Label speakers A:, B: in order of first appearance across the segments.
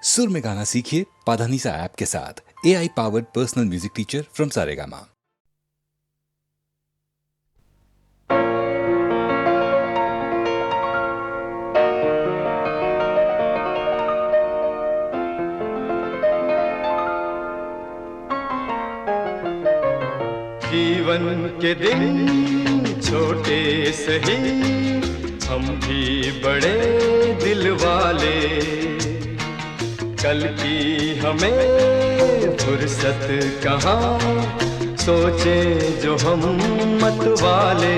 A: सुर में गाना सीखिए पाधानीसा ऐप के साथ। AI powered personal music teacher from Saregama.
B: जीवन के दिन छोटे सही, हम भी बड़े दिल वाले। कल की हमें फुर्सत कहाँ, सोचें जो हम मत वाले।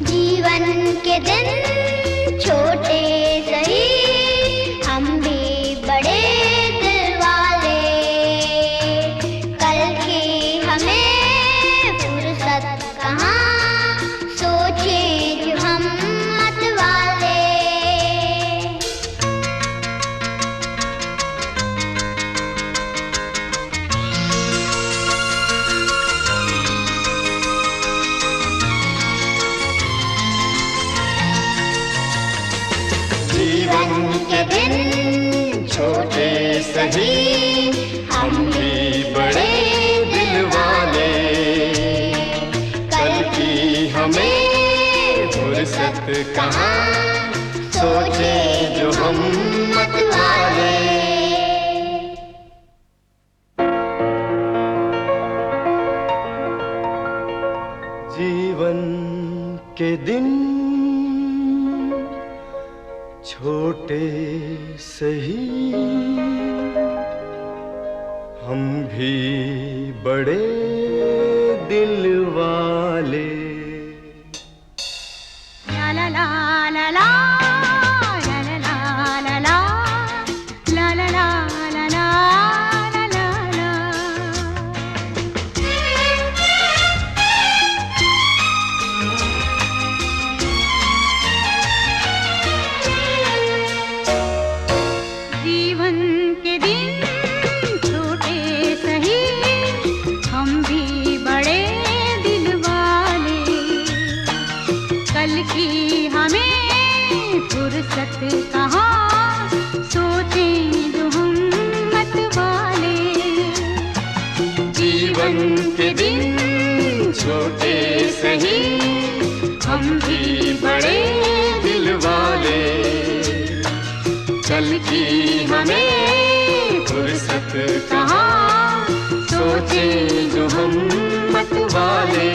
C: जीवन के दिन छोटे सही, हम भी बड़े दिल वाले। कल की हमें फुर्सत कहाँ, सोचे जो हम मत वाले।
B: जीवन के दिन छोटे सही, हम भी बड़े दिल वाले। कल की हमें फुर्सत कहाँ, सोचे जो हम मत वाले। जीवन के दिन छोटे सही, हम भी बड़े दिल वाले।
D: ला ला ला ला ला ला ला ला ला ला ला ला ला ला ला। जीवन के दिन छोटे सही, हम भी बड़े दिल वाले। कल की हमें फुर्सत कहाँ, सोचें जो हम मत वाले।
B: जीवन के दिन छोटे सही, हम भी बड़े दिल वाले। कल की हमें फुर्सत कहाँ, सोचे जो हम मत वाले।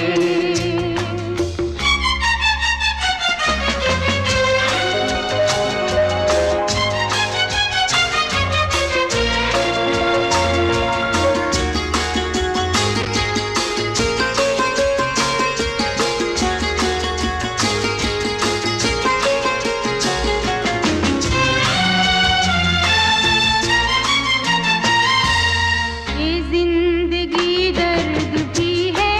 D: ये जिंदगी दर्द भी है,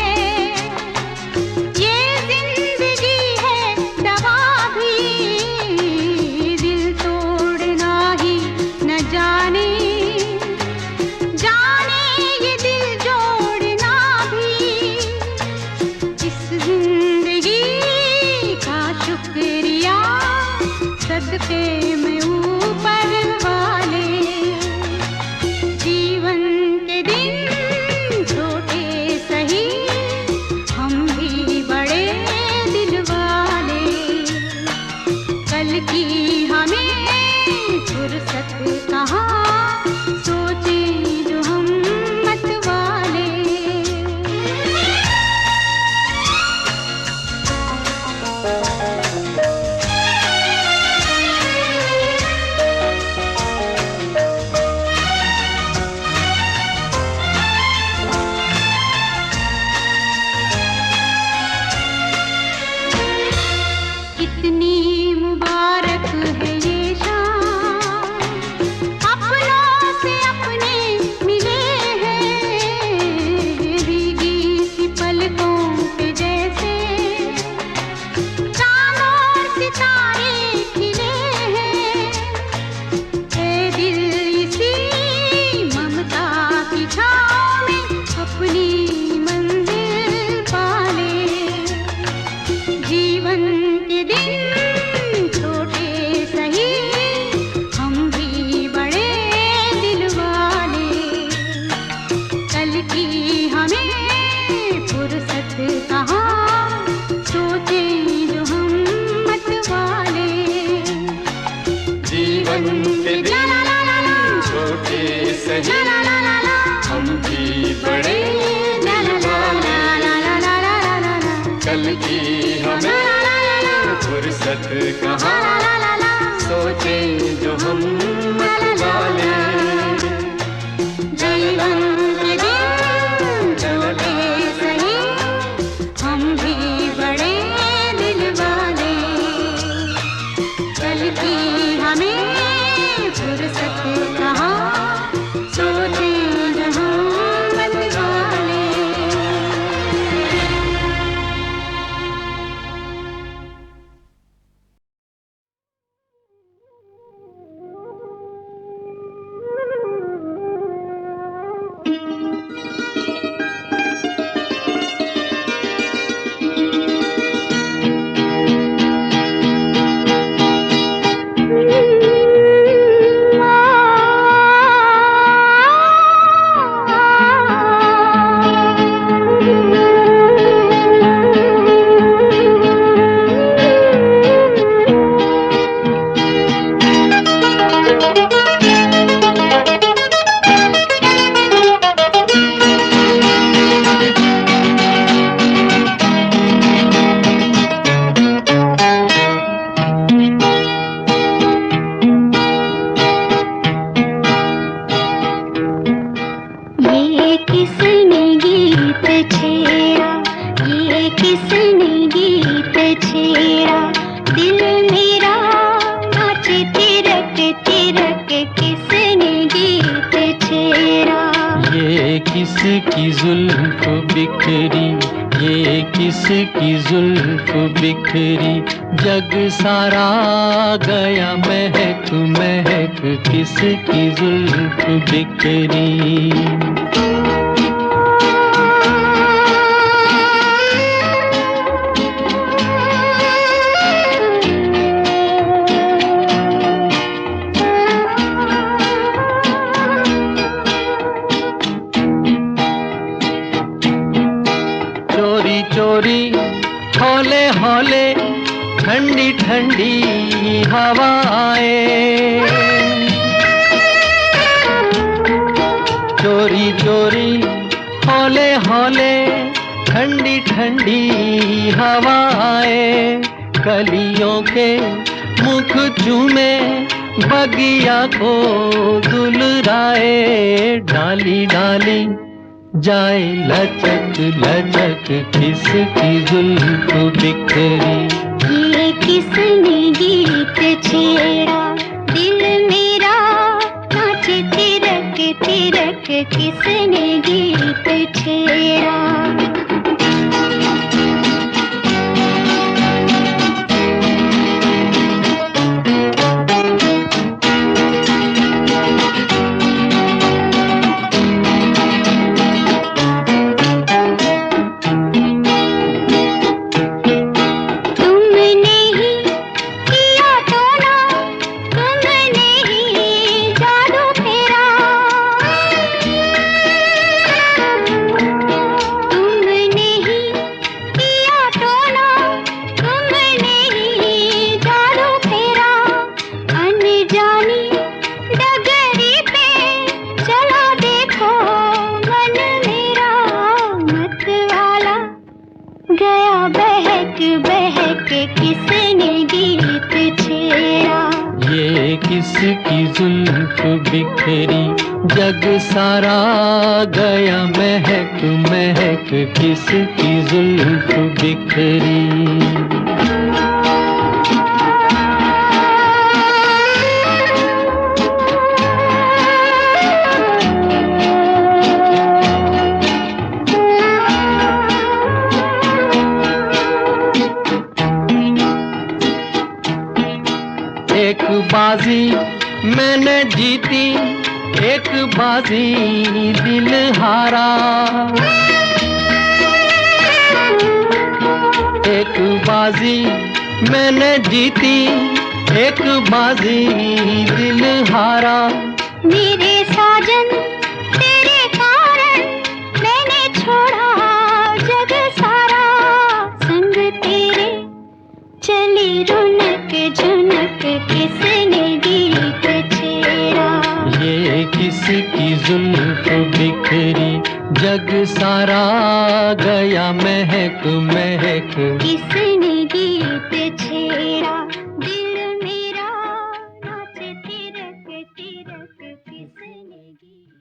D: ये जिंदगी है दवा भी। दिल तोड़ना ही न जाने, जाने ये दिल जोड़ना भी। इस जिंदगी का शुक्रिया सदके में ऊपर वाले। जीवन के दिन छोटे सही, हम भी बड़े दिल वाले। कल की हमें फुर्सत कहाँ, सोचे जो हम मत वाले। कितनी मुबारक है ये शाम, अपनों
B: जीवन के दिन छोटे सही हम भी बड़े दिल वाले, कल की हमें फुर्सत कहाँ, सोचे जो हम मत वाले।
D: जीवन के दिन छोटे सही हम भी बड़े दिल वाले, कल की हमें फुर्सत कहाँ, सोचे जो हम मत वाले।
E: किसकी जुल्फ बिखरी, ये किसकी जुल्फ बिखरी, जग सारा गया महक महक, किसकी जुल्फ बिखरी। चोरी हौले हौले ठंडी ठंडी हवा आए, चोरी चोरी हौले हौले ठंडी ठंडी हवा आए, कलियों के मुख चूमे बगिया को दुलराए, डाली डाली जाए लचक लचक, किसकी जुल्फ बिखरी।
C: ये किसने गीत छेड़ा, दिल मेरा नाचे थिरक थिरक, किसने गीत छेड़ा।
E: किसकी जुल्फ बिखरी, जग सारा गया महक महक, किसकी जुल्फ बिखरी। एक बाजी मैंने जीती, एक बाजी दिल हारा, एक बाजी मैंने जीती, एक बाजी दिल हारा।
C: मेरे साजन तेरे कारण मैंने छोड़ा जग सारा, संग तेरे चली रुनक झुनक, किसने गीत
E: जिसकी जुल्फ बिखरी जग सारा गया महक महक।
C: किसने गीत छेड़ा दिल मेरा नाचे तिरक तिरक, किसने गीत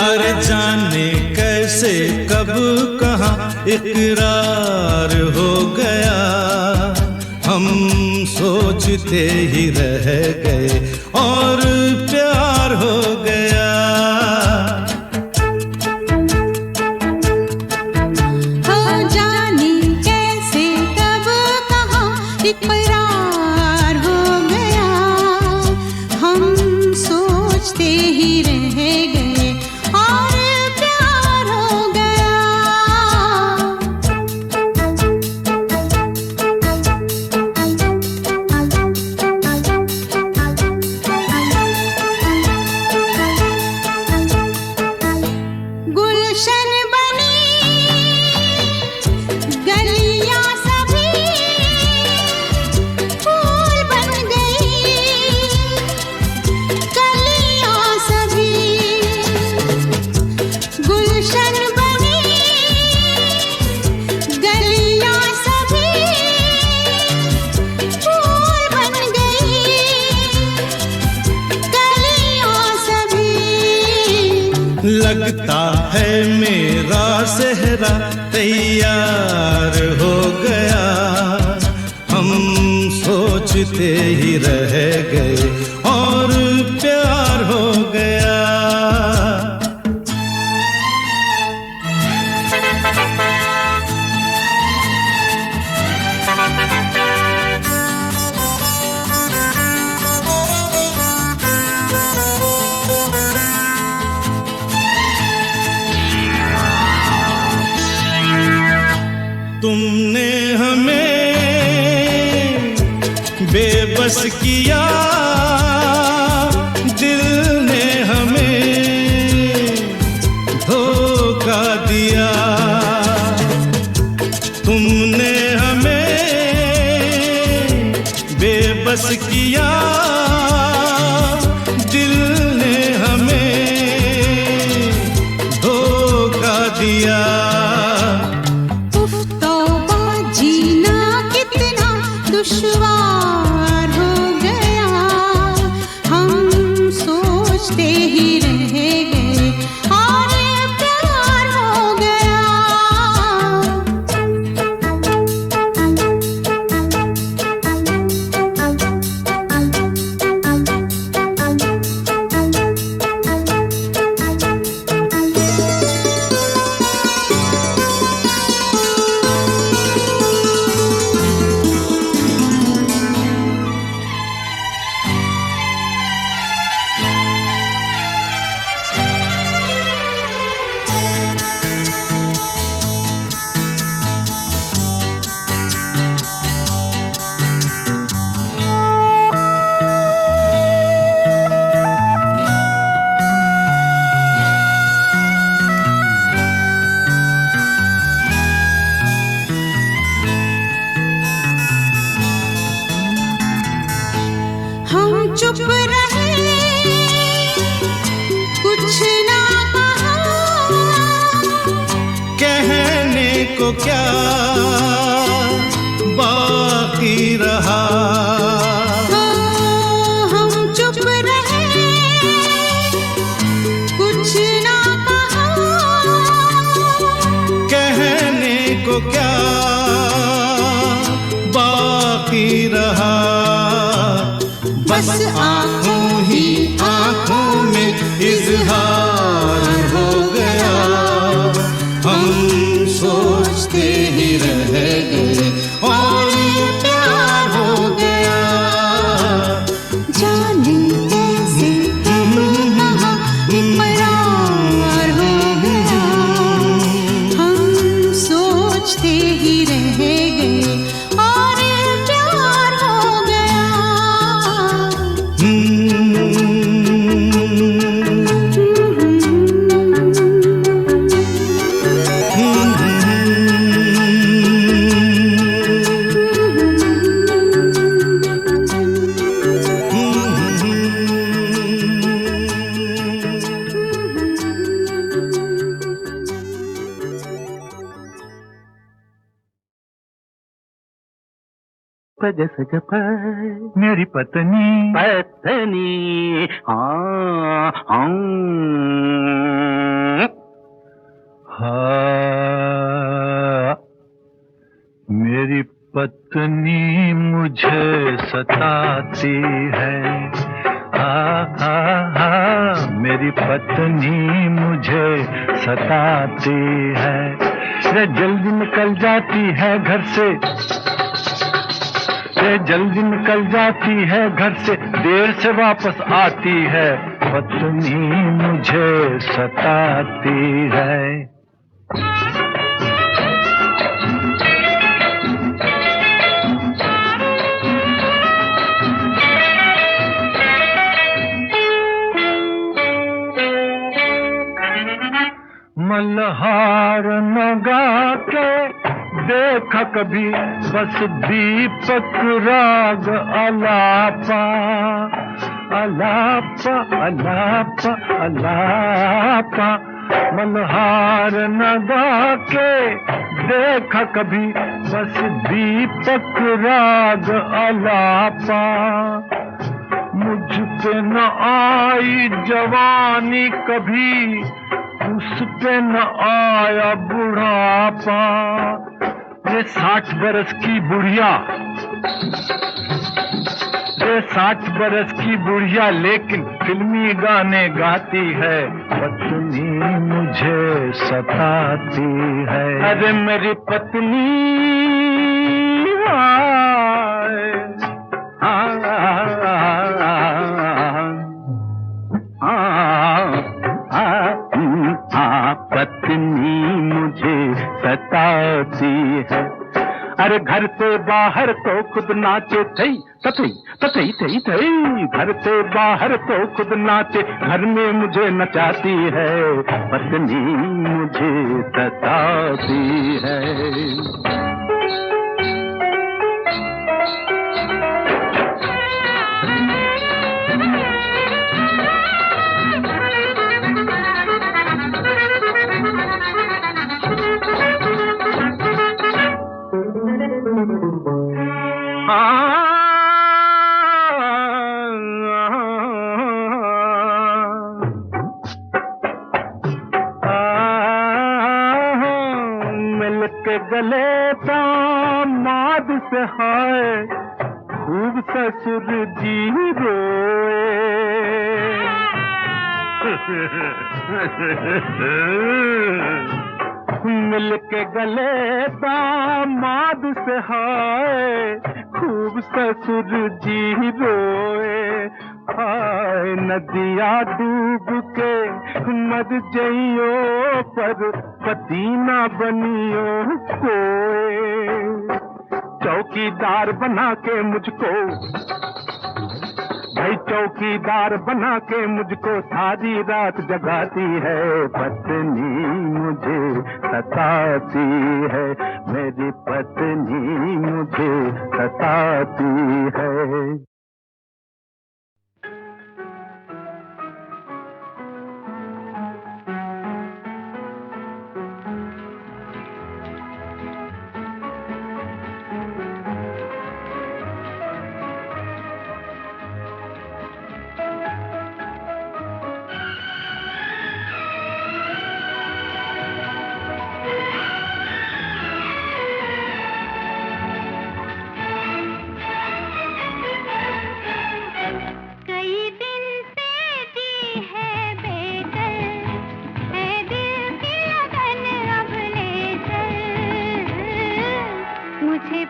F: अरे जाने कैसे कब कहाँ इकरार हो गया, हम सोचते ही रह गए और प्यार हो गया।
D: हो जाने कैसे कब कहाँ इकरार हो गया, हम सोचते ही रह गए और प्यार हो गया। गुलशन बनी गलियां सभी फूल बन गई, गलियां सभी गुलशन बनी, गलियां सभी फूल बन गई, गलियां सभी।
F: लगता है मेरा सेहरा तैयार हो गया, हम सोचते ही रह गए और प्यार हो गया। तुमने हमें बेबस किया, दिल ने हमें धोखा दिया। तुमने हमें बेबस किया, दिल ने हमें धोखा दिया।
D: दुश्वार हो गया, हम सोचते ही रह गए और प्यार हो गया। हम चुप रहे, कुछ ना कहा,
F: कहने को क्या बाकी रहा।
D: हम चुप रहे, कुछ ना कहा,
F: कहने को क्या बाकी रहा। बस आंखों ही आंखों में इजहार हो गया, हम सोचते ही रह गए और प्यार
G: पग सग प मेरी पत्नी हाँ हाँ हाँ मेरी पत्नी मुझे सताती है मेरी पत्नी मुझे सताती है रे जल्दी निकल जाती है घर से रे जल्दी निकल जाती है घर से देर से वापस आती है पत्नी मुझे सताती है मल्हार नगा के देखा कभी बस दीपक राग अलापा अलापा अलापा अलापा मल्हार नगा के देखा कभी बस दीपक राग अलापा मुझ पे न आई जवानी कभी उस पे न आया बुढ़ापा ये 60 बरस की बुढ़िया ये 60 बरस की बुढ़िया लेकिन फिल्मी गाने गाती है पत्नी मुझे सताती है अरे मेरी पत्नी पत्नी मुझे सताती है अरे घर से बाहर तो खुद नाचे थई तथई तथई थई थई घर से बाहर तो खुद नाचे घर में मुझे नचाती है पत्नी मुझे सताती है मिलके गले दामाद से हाय खूब ससुर जी रोए मिलके गले दामाद से हाय खूब ससुर जी रोए हाय नदिया डूब के मर जइयो पर पति ना बनियो कोई चौकीदार बना के मुझको भाई चौकीदार बना के मुझको सारी रात जगाती है पत्नी मुझे सताती है मेरी पत्नी मुझे सताती है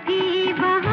C: भी वहाँ